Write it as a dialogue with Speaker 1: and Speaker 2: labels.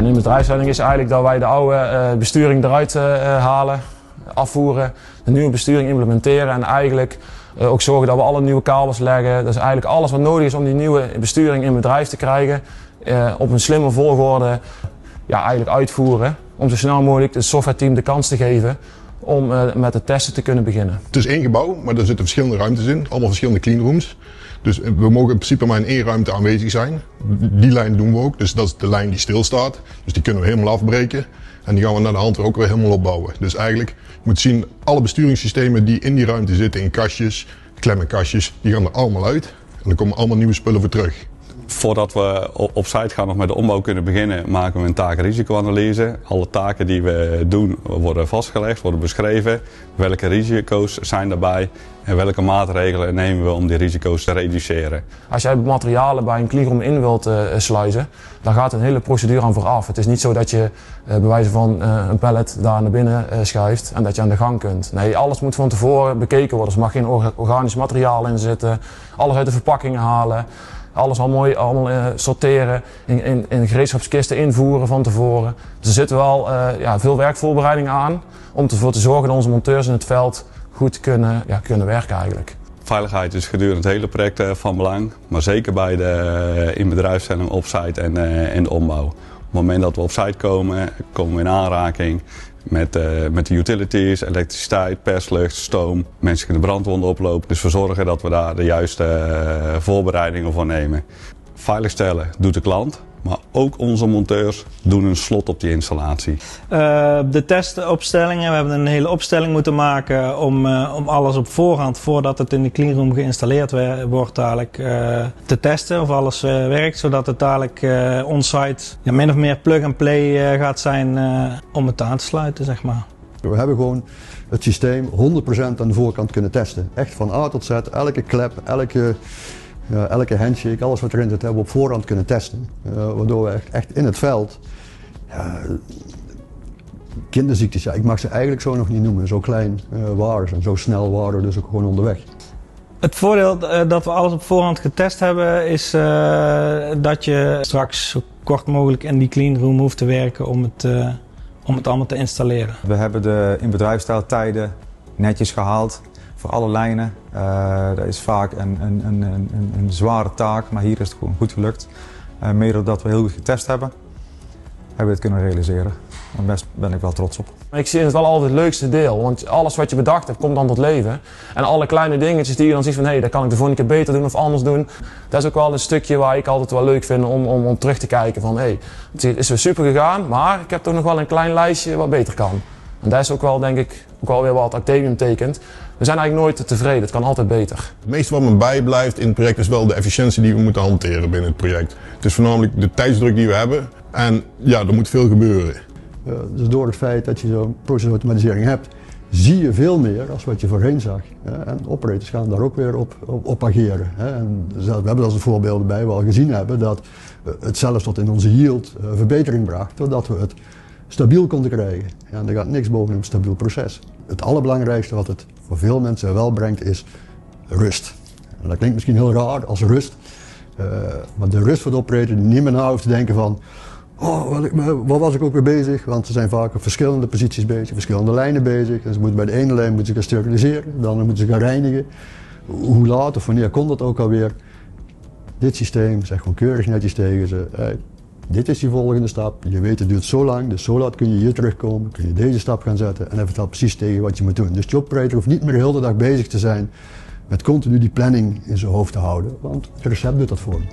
Speaker 1: En in bedrijfsleiding is eigenlijk dat wij de oude besturing eruit halen, afvoeren, de nieuwe besturing implementeren en eigenlijk ook zorgen dat we alle nieuwe kabels leggen. Dat is eigenlijk alles wat nodig is om die nieuwe besturing in bedrijf te krijgen, op een slimme volgorde eigenlijk uitvoeren. Om zo snel mogelijk het softwareteam de kans te geven om met het testen te kunnen beginnen.
Speaker 2: Het is één gebouw, maar er zitten verschillende ruimtes in, allemaal verschillende cleanrooms. Dus we mogen in principe maar in één ruimte aanwezig zijn. Die lijn doen we ook, dus dat is de lijn die stilstaat. Dus die kunnen we helemaal afbreken en die gaan we naar de hand ook weer helemaal opbouwen. Dus eigenlijk, je moet zien, alle besturingssystemen die in die ruimte zitten in kastjes, klemmenkastjes, die gaan er allemaal uit. En er komen allemaal nieuwe spullen voor terug.
Speaker 3: Voordat we op site gaan nog met de ombouw kunnen beginnen, maken we een taak-risicoanalyse. Alle taken die we doen worden vastgelegd, worden beschreven. Welke risico's zijn daarbij en welke maatregelen nemen we om die risico's te reduceren.
Speaker 1: Als jij materialen bij een cleanroom in wilt sluizen, dan gaat een hele procedure aan vooraf. Het is niet zo dat je bij wijze van een pallet daar naar binnen schuift en dat je aan de gang kunt. Nee, alles moet van tevoren bekeken worden. Er mag geen organisch materiaal in zitten, alles uit de verpakkingen halen. Alles al mooi sorteren, in gereedschapskisten invoeren van tevoren. Dus er zit wel veel werkvoorbereiding aan om ervoor te zorgen dat onze monteurs in het veld goed kunnen werken eigenlijk.
Speaker 3: Veiligheid is gedurende het hele project van belang, maar zeker bij de inbedrijfsstelling, offsite en de ombouw. Op het moment dat we op site komen, komen we in aanraking met de utilities, elektriciteit, perslucht, stoom. Mensen kunnen brandwonden oplopen, dus we zorgen dat we daar de juiste voorbereidingen voor nemen. Veiligstellen doet de klant, maar ook onze monteurs doen een slot op die installatie.
Speaker 4: De testopstellingen, we hebben een hele opstelling moeten maken om alles op voorhand, voordat het in de cleanroom geïnstalleerd wordt, dadelijk te testen of alles werkt. Zodat het dadelijk on-site min of meer plug-and-play gaat zijn om het aan te sluiten, zeg maar.
Speaker 5: We hebben gewoon het systeem 100% aan de voorkant kunnen testen. Echt van A tot Z, elke klep, elke handshake, alles wat erin zit, hebben we op voorhand kunnen testen. Waardoor we echt in het veld kinderziektes, ik mag ze eigenlijk zo nog niet noemen, zo klein waren ze en zo snel waren we dus ook gewoon onderweg.
Speaker 4: Het voordeel dat we alles op voorhand getest hebben is dat je straks zo kort mogelijk in die cleanroom hoeft te werken om het allemaal te installeren.
Speaker 6: We hebben de in-bedrijfstijltijden netjes gehaald. Voor alle lijnen. Dat is vaak een zware taak, maar hier is het gewoon goed gelukt. Mede doordat we heel goed getest hebben, hebben we het kunnen realiseren. Daar ben ik wel trots op.
Speaker 1: Ik zie het wel altijd het leukste deel, want alles wat je bedacht hebt komt dan tot leven. En alle kleine dingetjes die je dan ziet van dat kan ik de volgende keer beter doen of anders doen. Dat is ook wel een stukje waar ik altijd wel leuk vind om terug te kijken van het is weer super gegaan, maar ik heb toch nog wel een klein lijstje wat beter kan. En dat is ook wel, denk ik, weer wat Actemium tekent. We zijn eigenlijk nooit tevreden, het kan altijd beter.
Speaker 2: Het meeste wat me bijblijft in het project is wel de efficiëntie die we moeten hanteren binnen het project. Het is voornamelijk de tijdsdruk die we hebben en er moet veel gebeuren.
Speaker 5: Dus door het feit dat je zo'n procesautomatisering hebt, zie je veel meer als wat je voorheen zag. En operators gaan daar ook weer op ageren. En we hebben als voorbeelden bij we al gezien hebben dat het zelfs tot in onze yield verbetering bracht, doordat we het stabiel konden krijgen. En er gaat niks boven een stabiel proces. Het allerbelangrijkste wat het voor veel mensen wel brengt is rust. En dat klinkt misschien heel raar als rust, maar de rust voor de operator die niet meer na hoeft te denken van wat was ik ook weer bezig? Want ze zijn vaak op verschillende posities bezig, verschillende lijnen bezig. En ze moeten bij de ene lijn moeten ze gaan steriliseren, dan moeten ze gaan reinigen. Hoe laat of wanneer kon dat ook alweer? Dit systeem zegt gewoon keurig netjes tegen ze. Dit is die volgende stap. Je weet het duurt zo lang, dus zo laat kun je hier terugkomen, kun je deze stap gaan zetten en hij vertelt precies tegen wat je moet doen. Dus de operator hoeft niet meer de hele dag bezig te zijn met continu die planning in zijn hoofd te houden, want het recept doet dat voor hem.